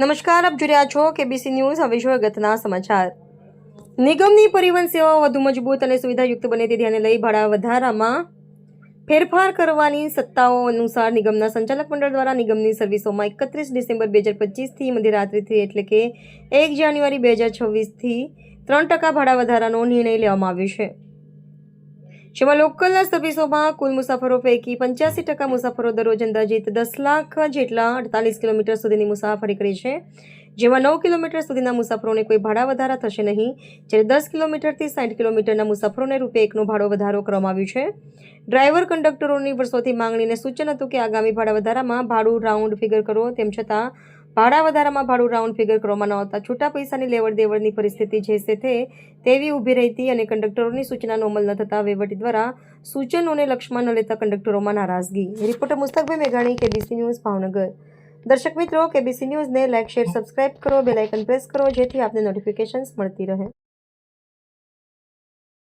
નમસ્કાર, આપ જોઈ રહ્યા છો કેબીસી ન્યૂઝ. હવે જોઈએ અગત્યના સમાચાર. નિગમની પરિવહન સેવાઓ વધુ મજબૂત અને સુવિધાયુક્ત બને તે ધ્યાને લઈ ભાડા વધારામાં ફેરફાર કરવાની સત્તાઓ અનુસાર નિગમના સંચાલક મંડળ દ્વારા નિગમની સર્વિસોમાં 31 ડિસેમ્બર 2025થી મધ્યરાત્રિથી એટલે કે 1 જાન્યુઆરી 2026થી 3% ભાડા વધારાનો નિર્ણય લેવામાં આવ્યો છે. જેમાં લોકલ સર્વિસોમાં કુલ મુસાફરો પૈકી 85% મુસાફરો દરરોજ અંદાજિત 10 લાખ જેટલા 48 કિલોમીટર સુધીની મુસાફરી કરે છે. જેમાં 9 કિલોમીટર સુધીના મુસાફરોને કોઈ ભાડા વધારા થશે નહીં, જ્યારે 10 કિલોમીટરથી 60 કિલોમીટરના મુસાફરોને ₹1નો ભાડો વધારો કરવામાં આવ્યો છે. ડ્રાઈવર કંડક્ટરોની વર્ષોથી માંગણીને સૂચન હતું કે આગામી ભાડા વધારામાં ભાડું રાઉન્ડ ફિગર કરો. તેમ છતાં ભાડા વધારામાં ભાડું રાઉન્ડ ફિગર કરવામાં ન આવતા છૂટા પૈસાની લેવડ દેવડની પરિસ્થિતિ જે છે તેવી ઊભી રહી હતી અને કંડક્ટરોની સૂચનાનો અમલ ન થતા વહીવટી દ્વારા સૂચનોને લક્ષમાં ન લેતા કંડક્ટરોમાં નારાજગી. રિપોર્ટર મુસ્તકભાઈ મેઘાણી, કેબીસી ન્યૂઝ, ભાવનગર. દર્શક મિત્રો, કેબીસી ન્યૂઝને લાઇક, શેર, સબસ્ક્રાઇબ કરો, બેલ આઇકન પ્રેસ કરો જેથી આપને નોટિફિકેશન્સ મળતી રહે.